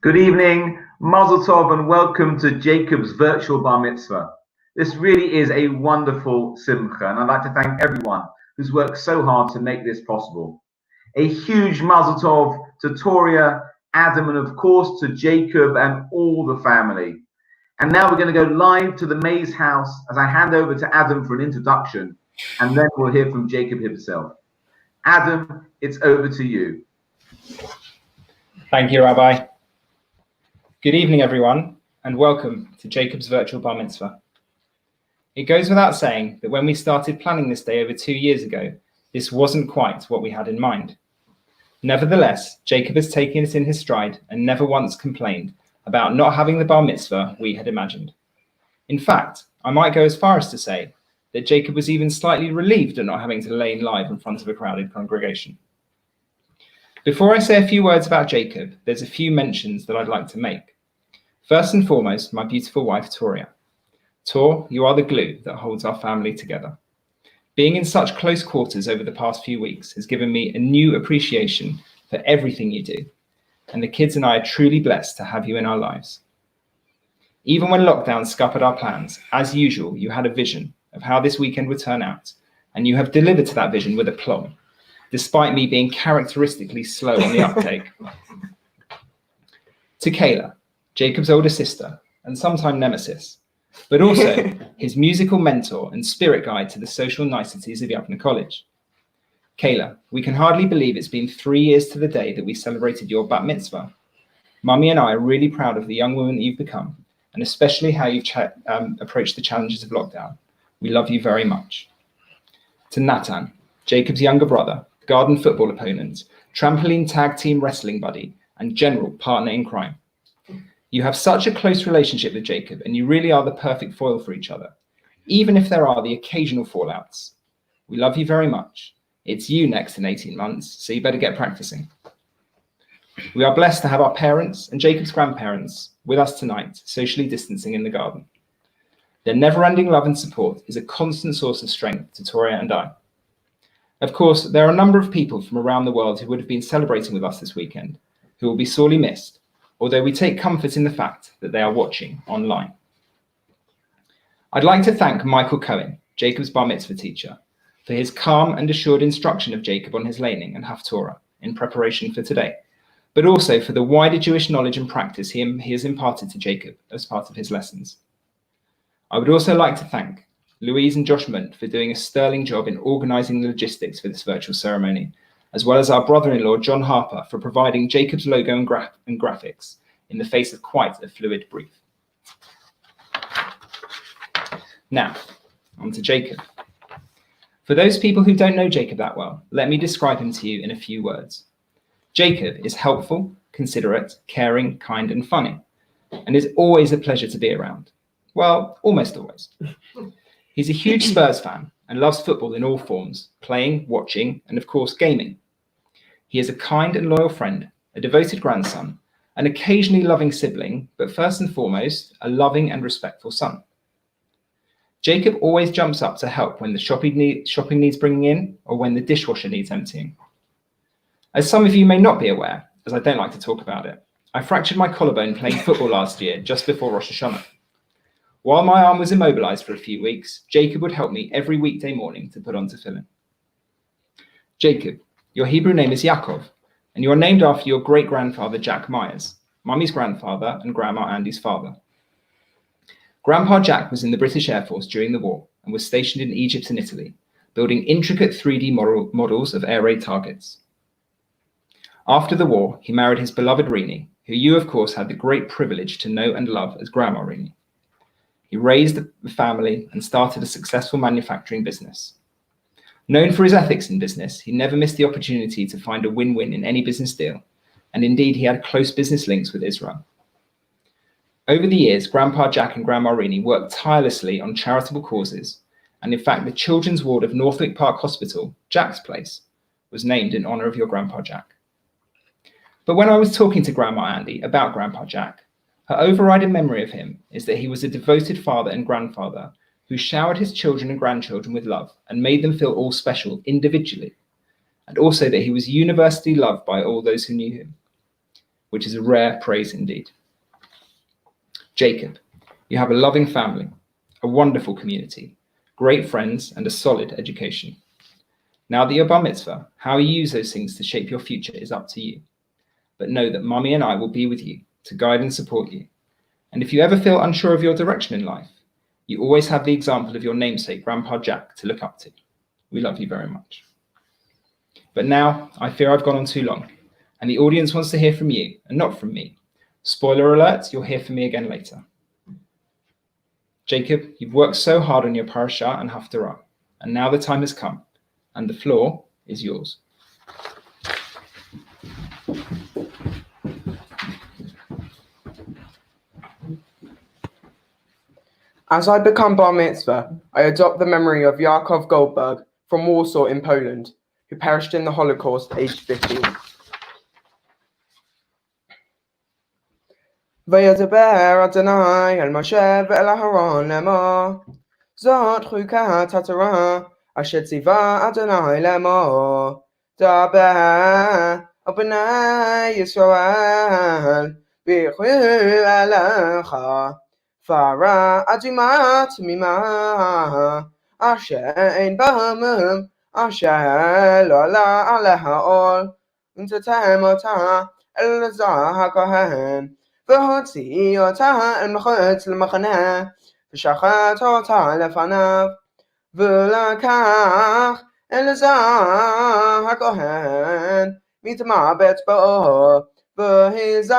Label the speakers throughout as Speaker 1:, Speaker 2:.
Speaker 1: Good evening, Mazel Tov, and welcome to Jacob's virtual bar mitzvah. This really is a wonderful simcha, and I'd like to thank everyone who's worked so hard to make this possible. A huge Mazel Tov to Toria, Adam, and of course to Jacob and all the family. And now we're going to go live to the Maze house as I hand over to Adam for an introduction, and then we'll hear from Jacob himself. Adam, it's over to you.
Speaker 2: Thank you, Rabbi. Good evening, everyone, and welcome to Jacob's virtual bar mitzvah. It goes without saying that when we started planning this day over 2 years ago, this wasn't quite what we had in mind. Nevertheless, Jacob has taken it in his stride and never once complained about not having the bar mitzvah we had imagined. In fact, I might go as far as to say that Jacob was even slightly relieved at not having to lay live in front of a crowded congregation. Before I say a few words about Jacob, there's a few mentions that I'd like to make. First and foremost, my beautiful wife, Toria. Tor, you are the glue that holds our family together. Being in such close quarters over the past few weeks has given me a new appreciation for everything you do, and the kids and I are truly blessed to have you in our lives. Even when lockdown scuppered our plans, as usual, you had a vision of how this weekend would turn out, and you have delivered to that vision with aplomb, despite me being characteristically slow on the uptake. To Kayla, Jacob's older sister and sometime nemesis, but also his musical mentor and spirit guide to the social niceties of Yavne College. Kayla, we can hardly believe it's been 3 years to the day that we celebrated your bat mitzvah. Mummy and I are really proud of the young woman that you've become, and especially how you've approached the challenges of lockdown. We love you very much. To Natan, Jacob's younger brother, garden football opponent, trampoline tag team wrestling buddy, and general partner in crime. You have such a close relationship with Jacob, and you really are the perfect foil for each other, even if there are the occasional fallouts. We love you very much. It's you next in 18 months, so you better get practicing. We are blessed to have our parents and Jacob's grandparents with us tonight, socially distancing in the garden. Their never-ending love and support is a constant source of strength to Toria and I. Of course, there are a number of people from around the world who would have been celebrating with us this weekend, who will be sorely missed, although we take comfort in the fact that they are watching online. I'd like to thank Michael Cohen, Jacob's bar mitzvah teacher, for his calm and assured instruction of Jacob on his laning and Haftorah in preparation for today, but also for the wider Jewish knowledge and practice he has imparted to Jacob as part of his lessons. I would also like to thank Louise and Josh Munt for doing a sterling job in organising the logistics for this virtual ceremony, as well as our brother-in-law John Harper for providing Jacob's logo and graphics in the face of quite a fluid brief. Now, on to Jacob. For those people who don't know Jacob that well, let me describe him to you in a few words. Jacob is helpful, considerate, caring, kind, and funny, and is always a pleasure to be around. Well, almost always. He's a huge Spurs fan and loves football in all forms, playing, watching, and of course, gaming. He is a kind and loyal friend, a devoted grandson, an occasionally loving sibling, but first and foremost, a loving and respectful son. Jacob always jumps up to help when the shopping needs bringing in or when the dishwasher needs emptying. As some of you may not be aware, as I don't like to talk about it, I fractured my collarbone playing football last year just before Rosh Hashanah. While my arm was immobilized for a few weeks, Jacob would help me every weekday morning to put on tefillin. Jacob, your Hebrew name is Yaakov, and you are named after your great-grandfather Jack Myers, Mummy's grandfather and Grandma Andy's father. Grandpa Jack was in the British Air Force during the war and was stationed in Egypt and Italy, building intricate 3D models of air raid targets. After the war, he married his beloved Rini, who you, of course, had the great privilege to know and love as Grandma Rini. He raised the family and started a successful manufacturing business. Known for his ethics in business, he never missed the opportunity to find a win-win in any business deal, and indeed he had close business links with Israel. Over the years, Grandpa Jack and Grandma Rini worked tirelessly on charitable causes, and in fact, the children's ward of Northwick Park Hospital, Jack's Place, was named in honor of your Grandpa Jack. But when I was talking to Grandma Andy about Grandpa Jack, her overriding memory of him is that he was a devoted father and grandfather who showered his children and grandchildren with love and made them feel all special individually, and also that he was universally loved by all those who knew him, which is a rare praise indeed. Jacob, you have a loving family, a wonderful community, great friends, and a solid education. Now that you're bar mitzvah, how you use those things to shape your future is up to you. But know that Mummy and I will be with you to guide and support you. And if you ever feel unsure of your direction in life, you always have the example of your namesake, Grandpa Jack, to look up to. We love you very much. But now, I fear I've gone on too long, and the audience wants to hear from you, and not from me. Spoiler alert, you'll hear from me again later. Jacob, you've worked so hard on your parasha and haftarah, and now the time has come, and the floor is yours.
Speaker 3: As I become bar mitzvah, I adopt the memory of Yaakov Goldberg from Warsaw in Poland, who perished in the Holocaust aged 15. וידבר אדוני אל משה ואל אהרון לאמור, זאת חוקת התורה אשר ציווה אדוני לאמור, דבר על בני ישראל ויחו אליך פרה אדומה תמימה אשר אין בה מום אשר לא עלה עליה עול ונתתם אותה אל אלעזר הכהן והוציא אותה אל מחוץ למחנה ושחט אותה לפניו ולקח אלעזר הכהן מטמא באצבעו והיזה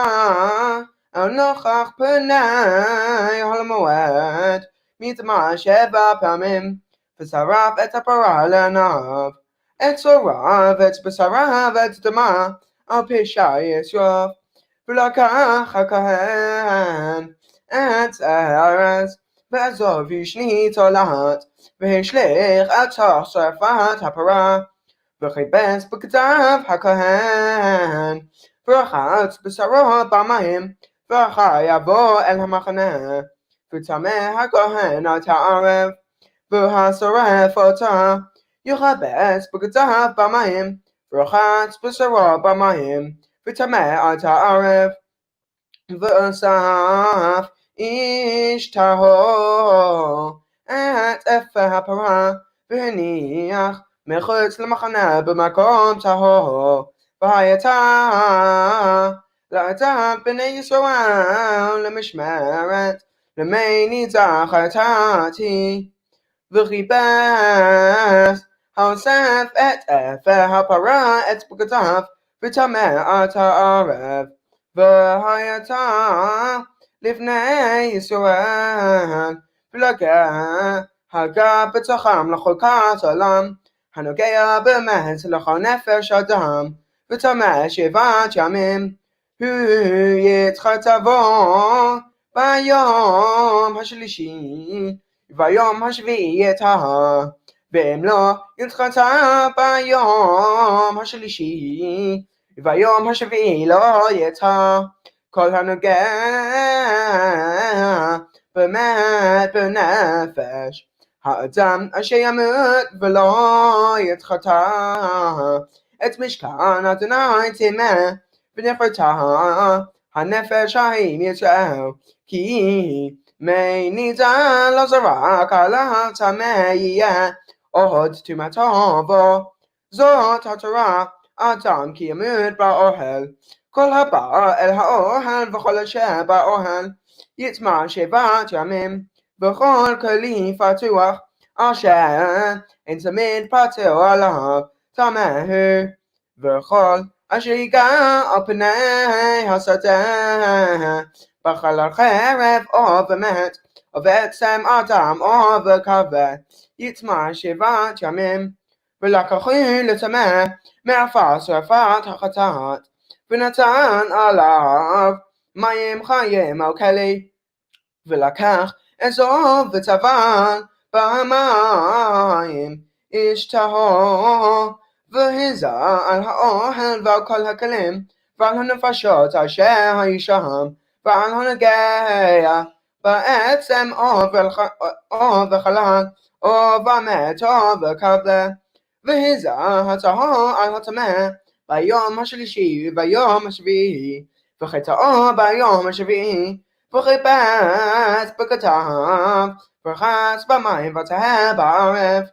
Speaker 3: אל נוכח פני המועד מטמא 7 פעמים ושרף את הפרה לעיניו את צוריו ואת בשרה ואת דמה על פשע ישרוף ולקח הכהן את הארץ ועזוב ישנית תולעת והשליך את תוך שרפת הפרה וחיפש בגדיו הכהן ורחץ בשרו פעמיים, ואחר יבוא אל המחנה, וטמא הכהן את הערב, והשורף אותה, יכבס בגדיו פעמיים, ורחץ בשרו פעמיים, וטמא את הערב, ואסף איש טהור את אפה הפרה, והניח מחוץ למחנה במקום טהור, והייתה לאדם בני ישראל למשמרת, למי ניצח חטאתי, וחיפש האוסף את אפה הפרה את בגדיו, וטמא את הערב, והייתה לפני ישראל פלגה הגה בתוכם לחוקת עולם, הנוגע באמת לכל נפש אדם, וטמא 7 ימים. הוא יתחטא בו ביום השלישי, ביום השביעי יטהר, ואם לא יתחטא ביום השלישי, ביום השביעי לא יטהר. כל הנוגע באמת בנפש האדם אשר ימות ולא יתחטא, את משכן אדוני טימא, ונפרתה הנפש ההיא מישראל, כי מי נידה לא זרק עליו טמא יהיה, עוד טומאתו בו. זאת התורה, אדם כי ימות באוהל. כל הבא אל האוהל וכל אשר באוהל יטמא 7 ימים, וכל כלי פתוח אשר אין תמיד פטור עליו טמא הוא, וכל אשר ייגע על פני השדה בחלל חרב או במת או בעצם אדם או בכבד יטמא 7 ימים. ולקחו לטמא מעפר שרפת החטאת, ונתן עליו מים חיים על כלי, ולקח אזוב וטבל במים איש טהור, והיזה על האוהל ועל כל הכלים, ועל הנפשות אשר היו שם, ועל הנוגע בעצם או בחלל או במת או בכבד, והיזה הטהור על הטמא ביום השלישי וביום השביעי, וחטאו ביום השביעי, וחיפש בגדיו, ורחץ במים וטהר בערב.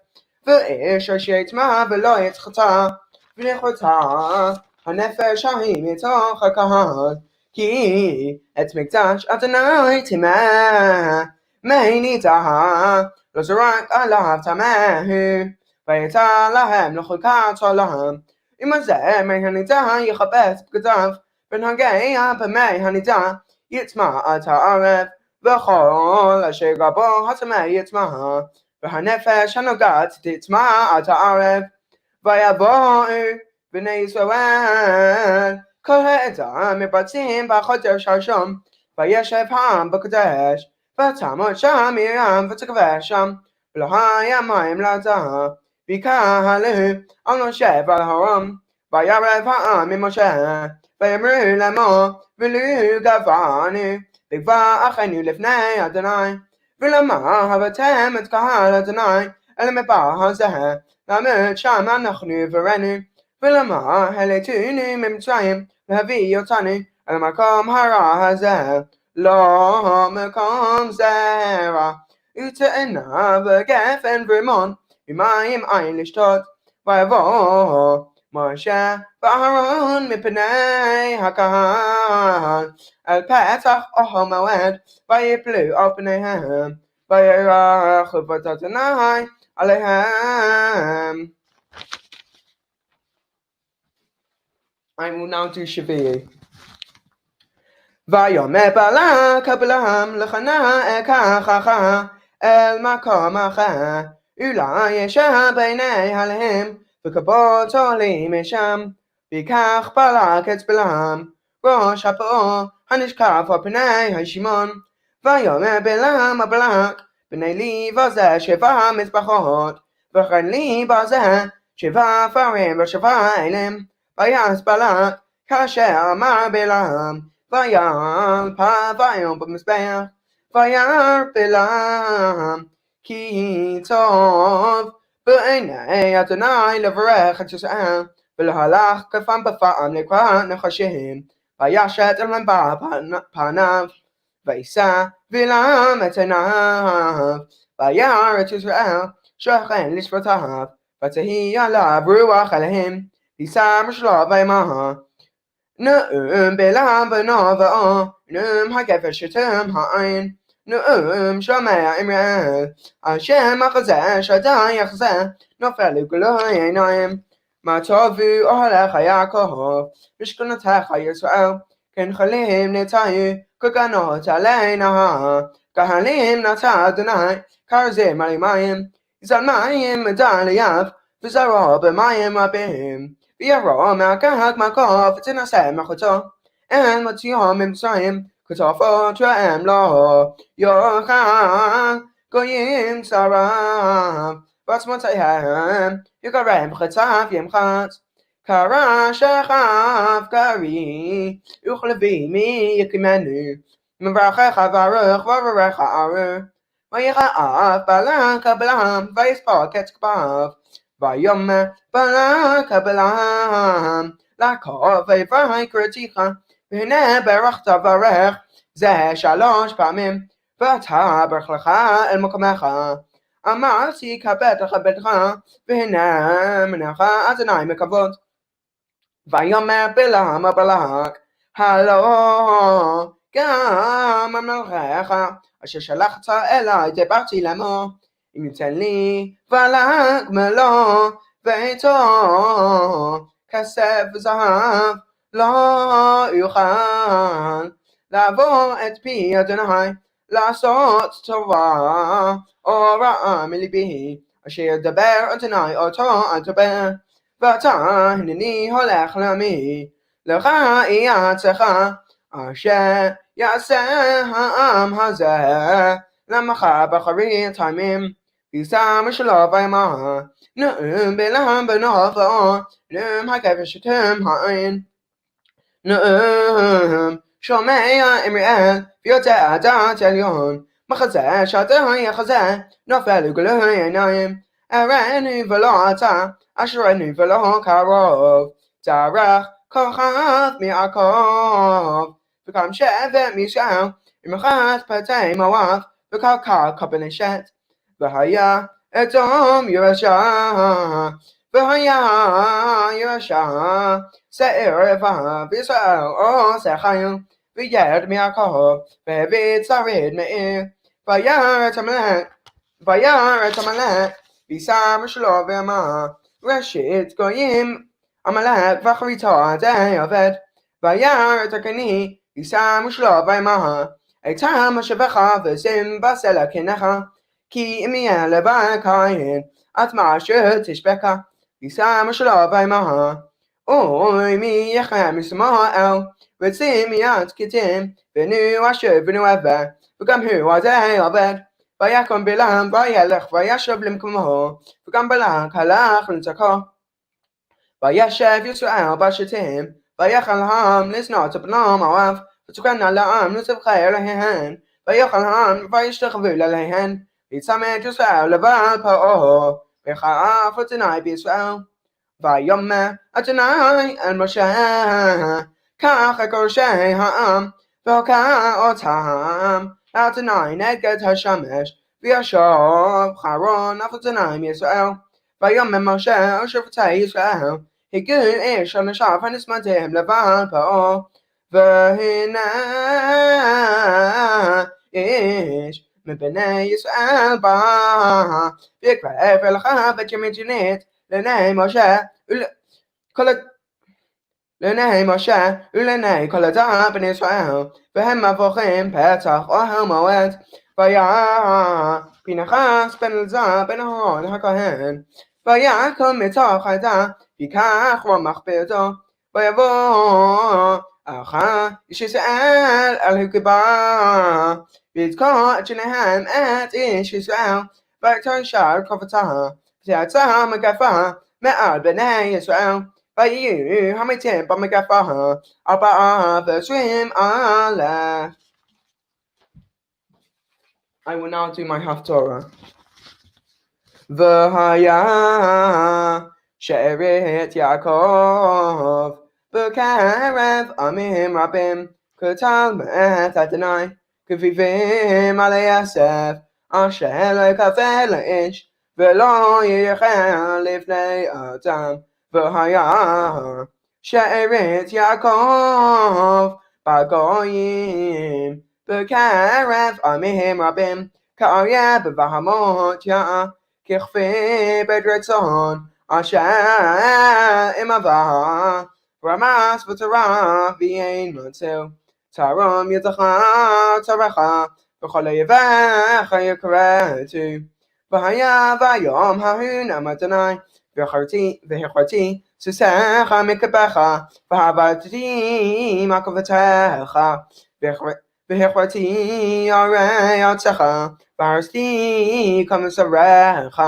Speaker 3: ואיש אשר יטמא ולא יתחטא, ונכרתה הנפש ההיא מתוך הקהל, כי את מקדש אדוני טימא, מי נידה לא זרק עליו טמא הוא, והייתה להם לחוקת עולם. עם הזמר הנידה יכבס בגדיו, ונוגע במי הנידה יטמא את הערב, וכל אשר גבו הטמא יטמא, והנפש הנוגעת תטמא את הערב. ויבואו בני ישראל כל העדה מבצעים בחודש הראשון, וישב העם בקדש, ותעמוד שם מרים ותקבע שם, ולא היה מים לעדה. ויקהלו על משה ועל אהרון, וירב העם ממשה, ויאמרו לאמור, ולו גברנו לגבר אחינו לפני אדוני, ולמה הבאתם את קהל אדוני אל המדבר הזה, לעמוד שם אנחנו וראינו, ולמה העליתונו ממצרים להביא אותנו אל המקום הרע הזה, לא מקום זרע ותאנה וגפן ורימון ומים אין לשתות. ויבוא משה ואהרון מפני הקהל אל פתח אוהל מועד, ויפלו על פניהם, וירח חובת אדוני עליהם. I will now do שביעי. ויאמר בלק הבלעם לכנה אקחך אל מקום אחר, אולי ישב בעיני עליהם וכבות עולים משם. ויקח בלק את בלעם ראש הפאור הנשקף על פני השמעון, ויאמר בלעם הבלק בני לי בזה 7 מזבחות, וכן לי בזה 7 פרים ו7 אלים. ויעש בלק כאשר אמר בלעם ויעל פביום במזבח וירא בלעם כי טוב בעיני אדוני לברך את ישראל ולהלך כפם בפעם לקראת נחשים וישת אל פניו וישא בלעם את עיניו וירא את ישראל שוכן לשפטיו ותהי עליו רוח אלוהים וישא משלו ויאמר נאום בלעם בנו ואו נאום הגבר שתם העין נאום שומע אמריאל השם החזה שדי יחזה נופל לגלוי עיניים מה טובו אוהליך יעקב משכנותיך ישראל כנחלים נטעו כגנות עלי נהר כהלים נטע אדוני כרזים עלי מים יזל מים מדלייו וזרעו במים רבים וירא מהגג מקוף ותנסה מחוצו אין מוציאו ממצרים כתופות רעם לו יאכל גויים צרב ועצמותיהם יגרם חצב ימחץ קרא שכב קרי וכלבי מי יקימנו מברכך ברוך וברך ארוך ויכאב בלק בלעם ויספוק את כפיו ויאמר בלק בלעם לעקוב ויקראתיך והנה ברכת ברך זה 3 פעמים ואתה ברך לך אל מקומך אמרתי כבד לכבדך והנה מנך אדוני מכבוד ויאמר בלעם בלק הלא גם המלכך אשר שלחת אלי דיברתי לאמור אם ייתן לי בלק מלוא ביתו כסף וזהב לא יוכל לעבור את פי אדוני לעשות טובה או רעה מליבי אשר ידבר אדוני אותו אל תדבר ועתה הנני הולך לעמי לך יהיה צאתך אשר יעשה העם הזה למך באחרית הימים וישא משלו ויאמר נאום בלעם בנו ואו נאום הגבר שתם העין נאום שומע אמריאל ויודע דעת עליון מחזה שאתה יחזה נופל לגלוי עיניים ארני ולא אתה אשרני ולא קרוב דרך כוכב מיעקב וקם שבט מישראל עם אחת פתי מואב וקרקע כבני שת והיה אדום ירשע והיה ירשע שעיר רבב וישראל עושה חיל וירד מיעקב והביא שריד מעיר וירא את עמלק וישא משלו ואמר ראשית גויים עמלק ואחריתו עדי עובד וירא את הקני וישא משלו ויאמר הייתה משאבך ושים בסלע קנך כי אם יהיה לבעל קין את מאשר תשבקה וישא משלו ויאמר אוי מי יחיה משמואל וצים מיד כתים בנו אשר בנו עבר וגם הוא עדי עובד ויקום בלעם וילך וישב למקומו וגם בלק הלך לצקו וישב ישראל בשתים ויכל העם לשנוא את בנו מואב ותוקן על העם לצווחי אליהן ויאכל העם וישתחוו אליהן ויצמד ישראל לבעל פרעה וכעף אדוני בישראל ויאמר אדוני אל משה קח את ראשי העם והוכה אותם לאדוני נגד השמש וישוב חרון אף אדוני מישראל ויאמר משה ושבטי ישראל הגיעו איש אנשיו הנצמדים לבעל פרעה והנה איש מבני ישראל בא ויקרב אל חבת ימג'נית לעיני משה ולעיני כל עדה בני ישראל והם מבוכים פתח אוהל מועד וירא פנחס בן אלעזר בן אהרון הכהן ויקום מתוך העדה ויקח רמח בידו ויבוא אחר איש ישראל אל הגבעה ויתקוע את שניהם את איש ישראל ויתר שער כובתה ויצא מגפה מעל בני ישראל ויהיו המתים במגפה 24 אלף. I will now do my Haftorah. והיה שארית יעקב בקרב עמים רבים כתל מאת אדוני כביבים על יוסף אשר לא יקווה לאיש ולא ייחל לפני אדם. והיה שארית יעקב בגויים בקרב עמים רבים כאריה בבהמות יער ככפי בית צאן אשר עם עבר רמס וטרף ואין מצאו תרום ידך צרך וכל אויביך יכרתו. והיה ביום ההוא נאם אדוני והכרתי סוסיך מקבך והעברתי מעקבותיך והכרתי ערי ארצך והרסתי כמסריך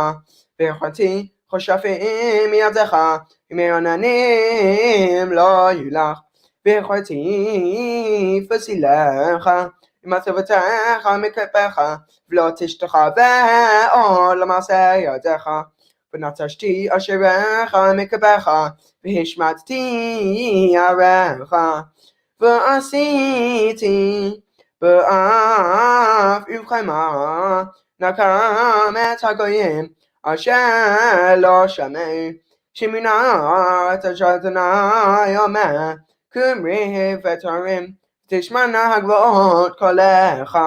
Speaker 3: והכרתי חשפים מידך ימי עננים לא יהיו לך והכרתי פסילך עם עקבותיך מקבך ולא תשתחווה עוד למעשה ידיך. ונטשתי אשריך מקבך והשמטתי עריך ועשיתי באף ובחמה נקם את הגויים אשר לא שמעו שמנעת אדוני אומר כמרי ותרים תשמענה הגבעות קולך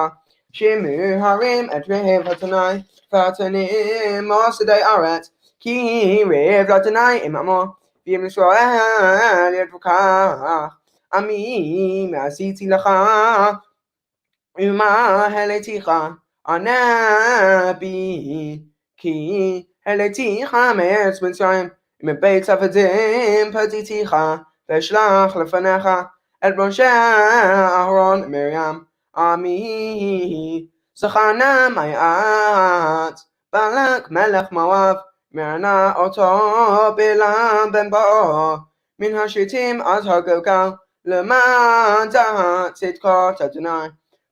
Speaker 3: שמעו הרים את ריב אדוני ותנים מוסדי ארץ כי ריב אדוני עממו ואם ישראל יתווכח עמי עשיתי לך ומה העליתיך ענה בי כי העליתיך מארץ מצרים מבית עבדים פדיתיך ואשלח לפניך את משה אהרון ומרים עמי זכרנה מעט בלק מלך מואב מרנה אותו בלעם בן באור מן השיטים עד הגלגל למען דעת צדקות אדוני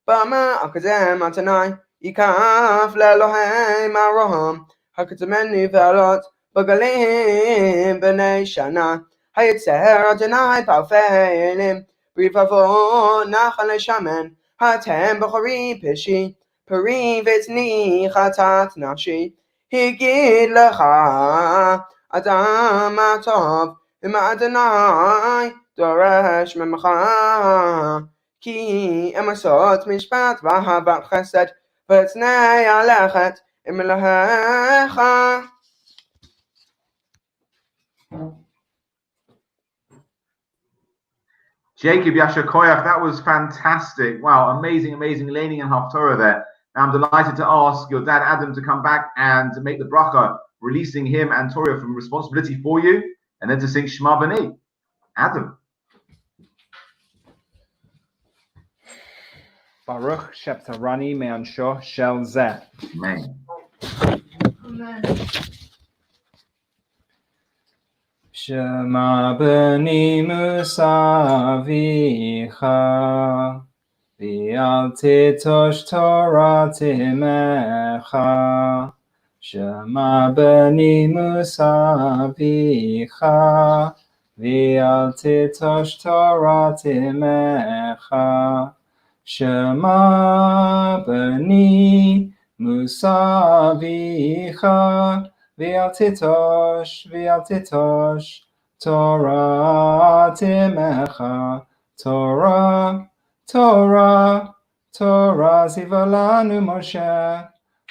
Speaker 3: במה אקדם אדוני ייקף לאלוהי מרום הקדמני ועלות בגלים בני שנה היצר אדוני באלפי אלים ברבבות נחל שמן אתם בחורי פשעי פרי ותני חטאת נפשי הגיד לך אדם הטוב אם אדוני דורש ממך כי הם עשות משפט ואהבת חסד ותנאי הלכת עם אלוהיך.
Speaker 1: Jacob Yasher Koyach, that was fantastic. Wow, amazing laning and Haftorah there. I'm delighted to ask your dad Adam to come back and to make the bracha, releasing him and Torah from responsibility for you, and then to sing Shema B'ni. Adam.
Speaker 2: Baruch Sheptarani Me'ansho Shel Zeh.
Speaker 1: Amen.
Speaker 2: Shema B'ni Musavicha V'al titosh Torah timecha Shema B'ni Musavicha V'al titosh Torah timecha Shema B'ni Musavicha V'al titosh Torah timecha Torah zivalanu Moshe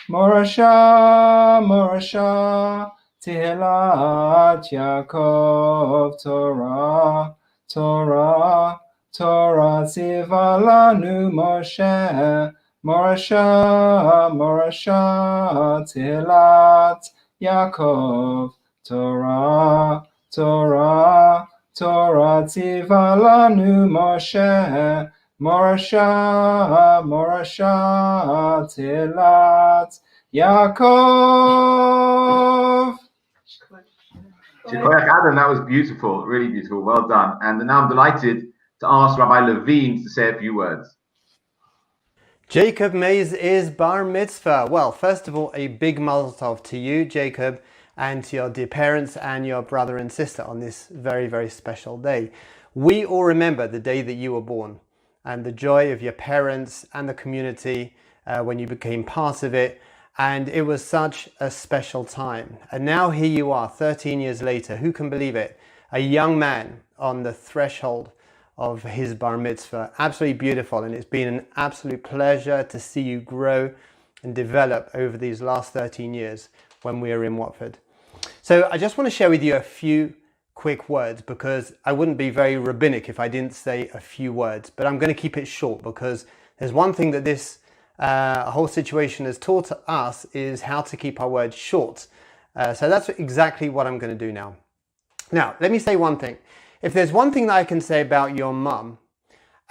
Speaker 2: Morasha Tehillat Yaakov Torah zivalanu Moshe Morasha Tehillat Yaakov Torah zivalanu Moshe Morasha Tehillat Yaakov.
Speaker 1: Adam, that was beautiful, really beautiful. Well done. And now I'm delighted to ask Rabbi Levine to say a few words.
Speaker 4: Jacob Mays is bar mitzvah. Well, first of all, a big Mazel Tov to you, Jacob, and to your dear parents and your brother and sister on this very, very special day. We all remember the day that you were born and the joy of your parents and the community when you became part of it. And it was such a special time. And now here you are, 13 years later. Who can believe it? A young man on the threshold of his bar mitzvah. Absolutely beautiful. And it's been an absolute pleasure to see you grow and develop over these last 13 years when we were in Watford. So I just want to share with you a few quick words, because I wouldn't be very rabbinic if I didn't say a few words. But I'm going to keep it short, because there's one thing that this whole situation has taught us is how to keep our words short. So that's exactly what I'm going to do now. Now, let me say one thing. If there's one thing that I can say about your mum,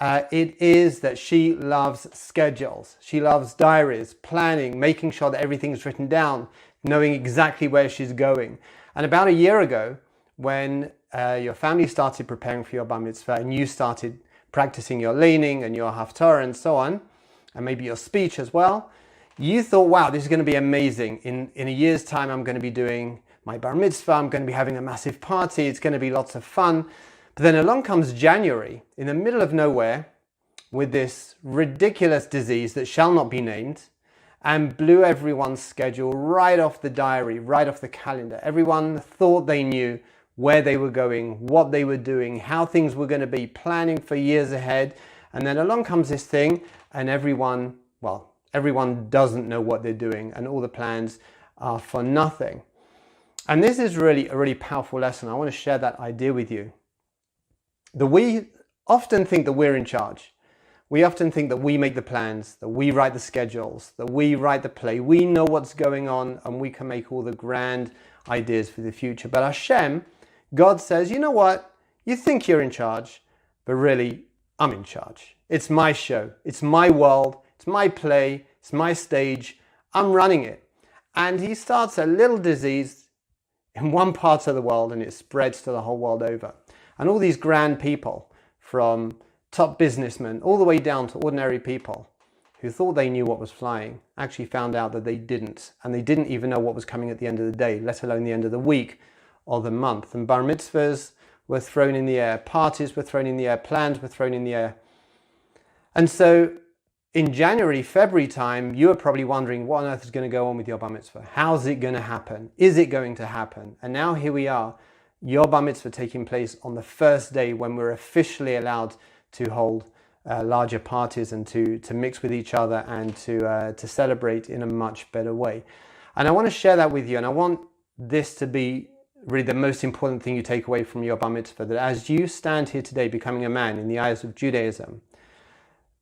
Speaker 4: it is that she loves schedules. She loves diaries, planning, making sure that everything's written down, knowing exactly where she's going. And about a year ago, when your family started preparing for your bar mitzvah and you started practicing your leaning and your haftarah and so on, and maybe your speech as well, you thought, wow, this is going to be amazing. In a year's time, I'm going to be doing my bar mitzvah. I'm going to be having a massive party. It's going to be lots of fun. But then along comes January, in the middle of nowhere, with this ridiculous disease that shall not be named, and blew everyone's schedule right off the diary, right off the calendar. Everyone thought they knew where they were going, what they were doing, how things were going to be, planning for years ahead. And then along comes this thing, and everyone doesn't know what they're doing, and all the plans are for nothing. And this is really a really powerful lesson. I want to share that idea with you. That we often think that we're in charge. We often think that we make the plans, that we write the schedules, that we write the play. We know what's going on, and we can make all the grand ideas for the future. But Hashem, God says, you know what? You think you're in charge, but really, I'm in charge. It's my show. It's my world. It's my play. It's my stage. I'm running it. And he starts a little disease in one part of the world, and it spreads to the whole world over. And all these grand people, from top businessmen all the way down to ordinary people who thought they knew what was flying, actually found out that they didn't. And they didn't even know what was coming at the end of the day, let alone the end of the week or the month. And bar mitzvahs were thrown in the air. Parties were thrown in the air. Plans were thrown in the air. And so in January, February time, you are probably wondering what on earth is going to go on with your bar mitzvah. How's it going to happen? Is it going to happen? And now here we are, your bar mitzvah taking place on the first day when we're officially allowed to hold larger parties and to mix with each other and to celebrate in a much better way. And I want to share that with you. And I want this to be really the most important thing you take away from your bar mitzvah, that as you stand here today becoming a man in the eyes of Judaism,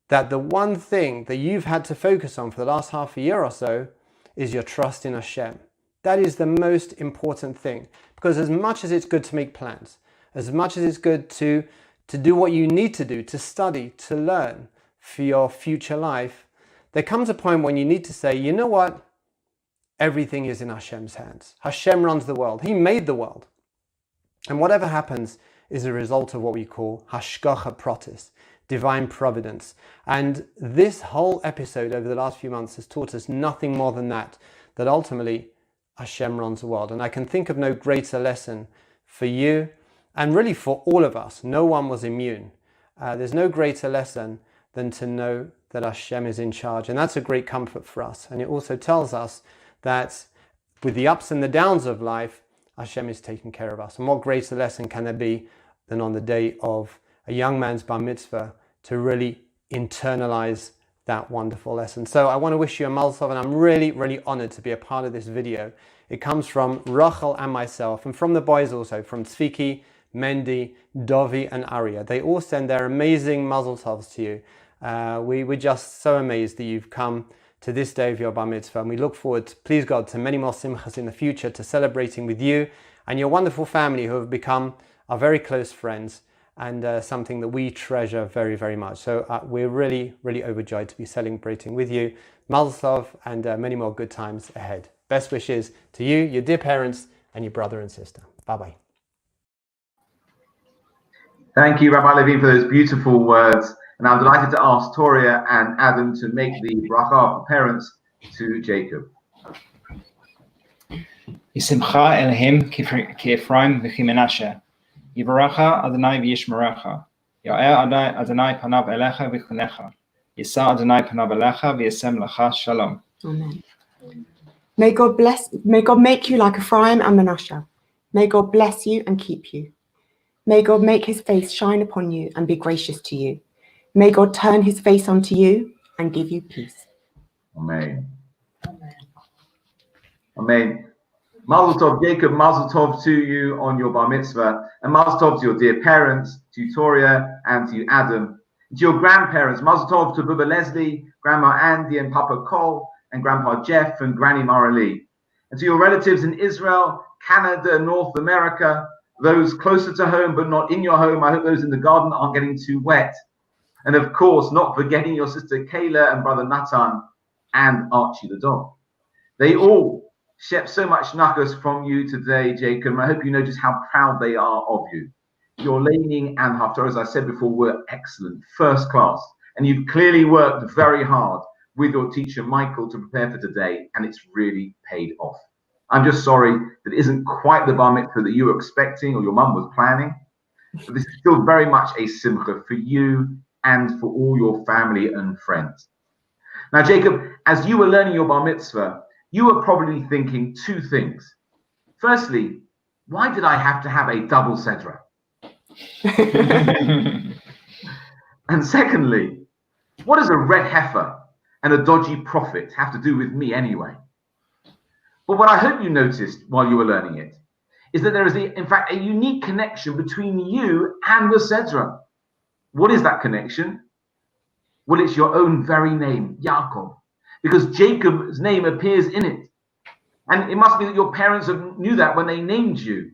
Speaker 4: that the one thing that you've had to focus on for the last half a year or so is your trust in Hashem. That is the most important thing, because as much as it's good to make plans, as much as it's good to do what you need to do, to study, to learn for your future life, there comes a point when you need to say, you know what? Everything is in Hashem's hands. Hashem runs the world. He made the world. And whatever happens is a result of what we call hashgacha pratis, divine providence. And this whole episode over the last few months has taught us nothing more than that ultimately Hashem runs the world. And I can think of no greater lesson for you and really for all of us. No one was immune. There's no greater lesson than to know that Hashem is in charge. And that's a great comfort for us. And it also tells us that with the ups and the downs of life, Hashem is taking care of us. And what greater lesson can there be than on the day of a young man's bar mitzvah to really internalize that wonderful lesson. So I want to wish you a Mazel Tov, and I'm really, really honored to be a part of this video. It comes from Rachel and myself, and from the boys also, from Tzviki, Mendy, Dovi, and Arya. They all send their amazing Mazel Tovs to you. We're just so amazed that you've come to this day of your bar mitzvah, and we look forward, please God, to many more simchas in the future, to celebrating with you and your wonderful family who have become our very close friends, and something that we treasure very, very much. So we're really, really overjoyed to be celebrating with you. Mazel Tov, and many more good times ahead. Best wishes to you, your dear parents, and your brother and sister. Bye-bye.
Speaker 1: Thank you, Rabbi Levine, for those beautiful words. And I'm delighted to ask Toria and Adam to make the bracha of the parents to Jacob.
Speaker 2: Yisimcha Elohim ki Ephraim v'ki Menashe. Yivaracha Adonai v'yishmerecha. Ya'er Adonai panav elecha v'chunecha. Yisa Adonai panav elecha v'yasem lecha shalom.
Speaker 5: Amen. May God make you like Ephraim and Manasseh. May God bless you and keep you. May God make his face shine upon you and be gracious to you. May God turn his face unto you and give you peace.
Speaker 1: Amen. Amen. Mazel Tov, Jacob, Mazel Tov to you on your bar mitzvah, and Mazel Tov to your dear parents, to Toria and to you, Adam. And to your grandparents, Mazel Tov to Bubba Leslie, Grandma Andy and Papa Cole, and Grandpa Jeff and Granny Mara Lee. And to your relatives in Israel, Canada, North America, those closer to home but not in your home, I hope those in the garden aren't getting too wet. And of course, not forgetting your sister Kayla and brother Natan and Archie the dog. They all shep so much nachos from you today, Jacob. And I hope you know just how proud they are of you. Your laning and haftarah, as I said before, were excellent, first class. And you've clearly worked very hard with your teacher, Michael, to prepare for today. And it's really paid off. I'm just sorry that it isn't quite the bar mitzvah that you were expecting or your mum was planning. But this is still very much a simcha for you and for all your family and friends. Now, Jacob, as you were learning your bar mitzvah, you were probably thinking two things. Firstly, why did I have to have a double sedra? And secondly, what does a red heifer and a dodgy prophet have to do with me anyway? But what I hope you noticed while you were learning it is that there is, in fact, a unique connection between you and the sedra. What is that connection? Well, it's your own very name, Yaakov, because Jacob's name appears in it. And it must be that your parents knew that when they named you.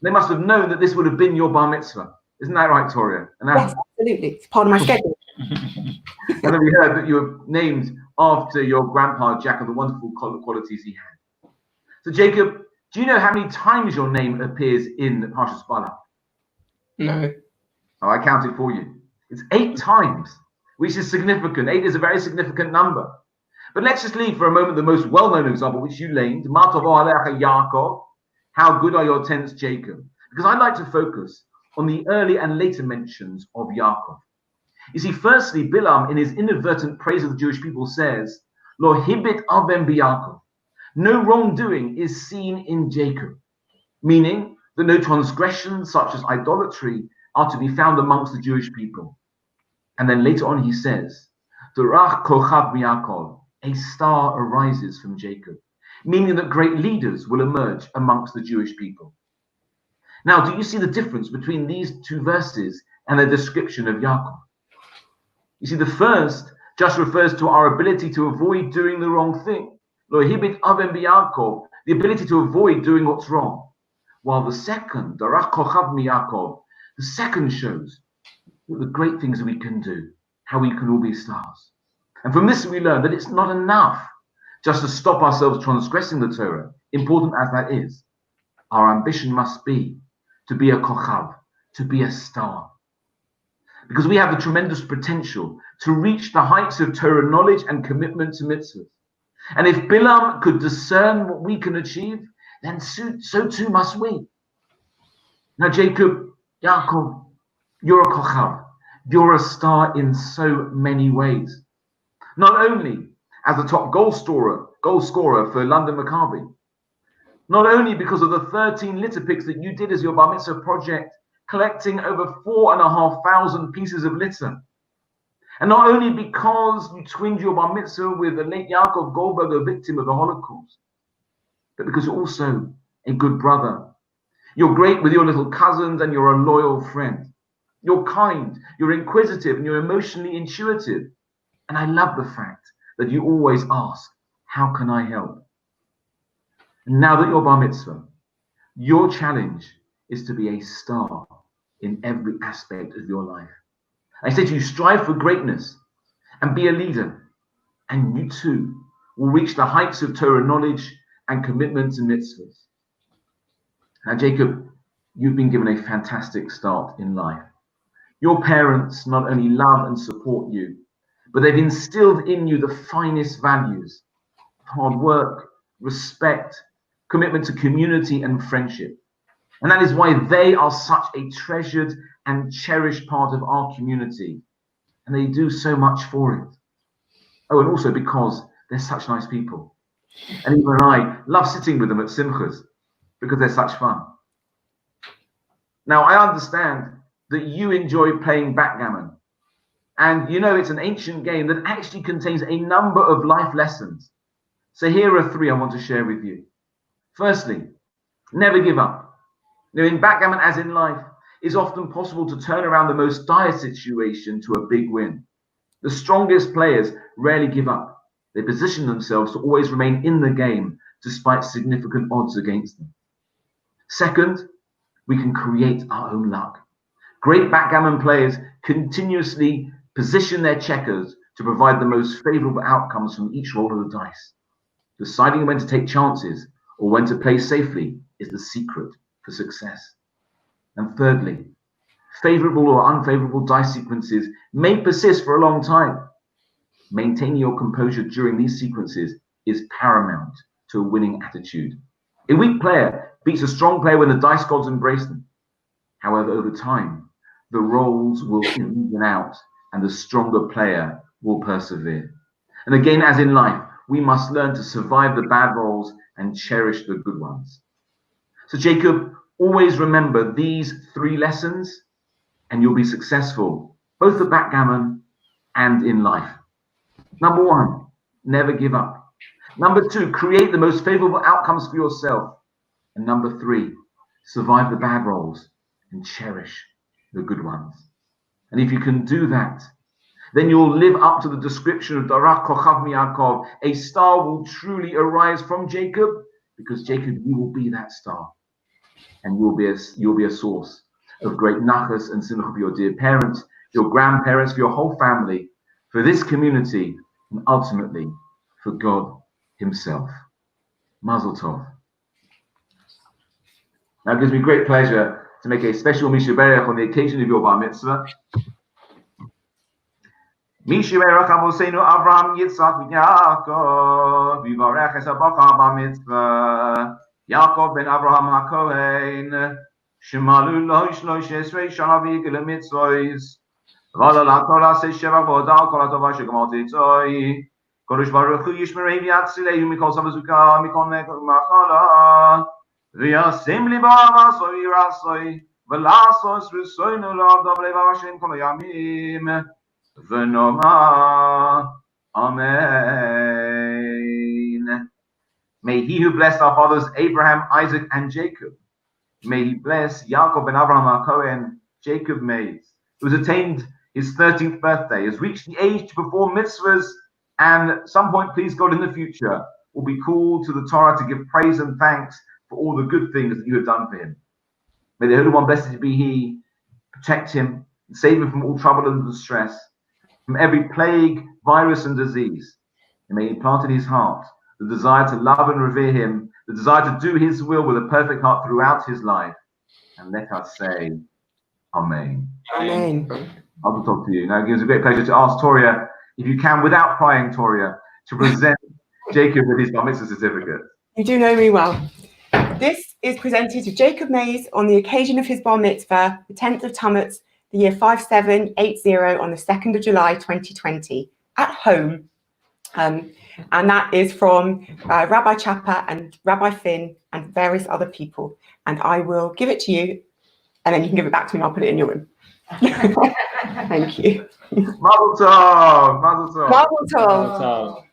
Speaker 1: They must have known that this would have been your bar mitzvah. Isn't that right, Toria?
Speaker 5: Yes, absolutely. It's part of my schedule.
Speaker 1: And then we heard that you were named after your grandpa, Jack, and the wonderful qualities he had. So, Jacob, do you know how many times your name appears in Parshas Balak?
Speaker 3: No.
Speaker 1: Oh, I counted for you. It's 8 times, which is significant. 8 is a very significant number. But let's just leave for a moment the most well-known example, which you named, Ma Tovo Alecha Yaakov. How good are your tents, Jacob? Because I'd like to focus on the early and later mentions of Yaakov. You see, firstly, Bilam, in his inadvertent praise of the Jewish people, says, Lo hibit avem b'Yaakov. No wrongdoing is seen in Jacob, meaning that no transgressions such as idolatry are to be found amongst the Jewish people. And then later on he says, Dorach kochav miyakov, a star arises from Jacob, meaning that great leaders will emerge amongst the Jewish people. Now, do you see the difference between these two verses and a description of Yaakov? You see, the first just refers to our ability to avoid doing the wrong thing. Lo hibit avem b'Yaakov, the ability to avoid doing what's wrong. While the second, Dorach kochav miyakov, the second shows the great things we can do, how we can all be stars. And from this we learn that it's not enough just to stop ourselves transgressing the Torah, important as that is. Our ambition must be to be a kochav, to be a star. Because we have the tremendous potential to reach the heights of Torah knowledge and commitment to mitzvahs. And if Bilam could discern what we can achieve, then so too must we. Now, Jacob, Yaakov, you're a kochav. You're a star in so many ways. Not only as the top goal scorer for London Maccabi, not only because of the 13 litter picks that you did as your bar mitzvah project, collecting over 4,500 pieces of litter, and not only because you twinned your bar mitzvah with the late Yaakov Goldberg, a victim of the Holocaust, but because you're also a good brother. You're great with your little cousins and you're a loyal friend. You're kind, you're inquisitive, and you're emotionally intuitive. And I love the fact that you always ask, how can I help? And now that you're bar mitzvah, your challenge is to be a star in every aspect of your life. I say to you, strive for greatness and be a leader. And you too will reach the heights of Torah knowledge and commitment to mitzvahs. Now, Jacob, you've been given a fantastic start in life. Your parents not only love and support you, but they've instilled in you the finest values: hard work, respect, commitment to community and friendship. And that is why they are such a treasured and cherished part of our community. And they do so much for it. Oh, and also because they're such nice people. And even I love sitting with them at simchas because they're such fun. Now, I understand that you enjoy playing backgammon. And you know it's an ancient game that actually contains a number of life lessons. So here are 3 I want to share with you. Firstly, never give up. Now, in backgammon, as in life, it's often possible to turn around the most dire situation to a big win. The strongest players rarely give up. They position themselves to always remain in the game despite significant odds against them. Second, we can create our own luck. Great backgammon players continuously position their checkers to provide the most favorable outcomes from each roll of the dice. Deciding when to take chances or when to play safely is the secret for success. And thirdly, favorable or unfavorable dice sequences may persist for a long time. Maintaining your composure during these sequences is paramount to a winning attitude. A weak player beats a strong player when the dice gods embrace them. However, over time, the roles will even out and the stronger player will persevere. And again, as in life, we must learn to survive the bad rolls and cherish the good ones. So Jacob, always remember these 3 lessons and you'll be successful, both at backgammon and in life. Number 1, never give up. Number 2, create the most favorable outcomes for yourself. And number 3, survive the bad rolls and cherish the good ones. And if you can do that, then you'll live up to the description of Darak Kochav Mi'akov. A star will truly arise from Jacob, because Jacob, you will be that star. And you'll be a source of great nachas and simcha for your dear parents, your grandparents, for your whole family, for this community, and ultimately for God himself. Mazel Tov. Now it gives me great pleasure to make a special Misha Berach on the occasion of your bar mitzvah. Misha Berach Avoseinu Avraham Yitzchak Yaakov Vivarech es habacha bar mitzvah Yaakov ben Avraham HaKohen Shemalu lo shlosh esrei shana v'yigel mitzvos V'ala l'Torah se sheva v'odal kol ha'tova shegamalti tzoi Kodesh Baruch Hu yishmerei v'yatzilei mikol savazuka mikol nekol machala V'yasim liba v'asoi rasoi v'lasos v'soinu l'avdav levav Hashem kol ha'yamim V'noma Amen. May he who blessed our fathers Abraham, Isaac, and Jacob, may he bless Yaakov ben Avraham HaKohen, Jacob Mays, who has attained his 13th birthday, has reached the age to perform mitzvahs, and at some point, please God, in the future, will be called to the Torah to give praise and thanks for all the good things that you have done for him. May the Holy One, blessed be he, protect him and save him from all trouble and distress, from every plague, virus, and disease. And may he plant in his heart the desire to love and revere him, the desire to do his will with a perfect heart throughout his life. And let us say, Amen.
Speaker 5: Amen.
Speaker 1: I'll talk to you. Now it gives a great pleasure to ask Toria, if you can, without crying, Toria, to present Jacob with his bar mitzvah certificate.
Speaker 5: You do know me well. This is presented to Jacob Mays on the occasion of his bar mitzvah, the 10th of Tammuz, the year 5780, on the 2nd of July 2020, at home. And that is from Rabbi Chapper and Rabbi Finn and various other people. And I will give it to you, and then you can give it back to me and I'll put it in your room. Thank you.
Speaker 1: Mazel Tov! Mazel Tov!
Speaker 5: Mazel Tov!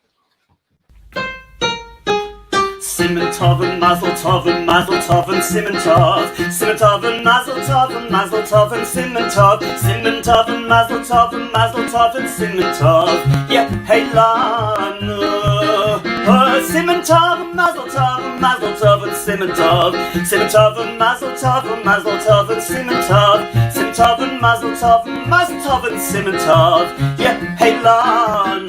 Speaker 6: Simen Tov and Mazel Tov and Mazel Tov and Simen Tov. Simen Tov and Mazel Tov and Mazel Tov and Simen Tov. Simen Tov and Mazel Tov and Mazel Tov and Simen Tov. Yeah, hey lanu. Simen Tov and Mazel Tov and Mazel Tov and Simen Tov. Simen Tov and Mazel Tov and Mazel Tov and Simen Tov. Simen Tov and Mazel Tov and Mazel Tov and Simen Tov. Yeah, hey lanu.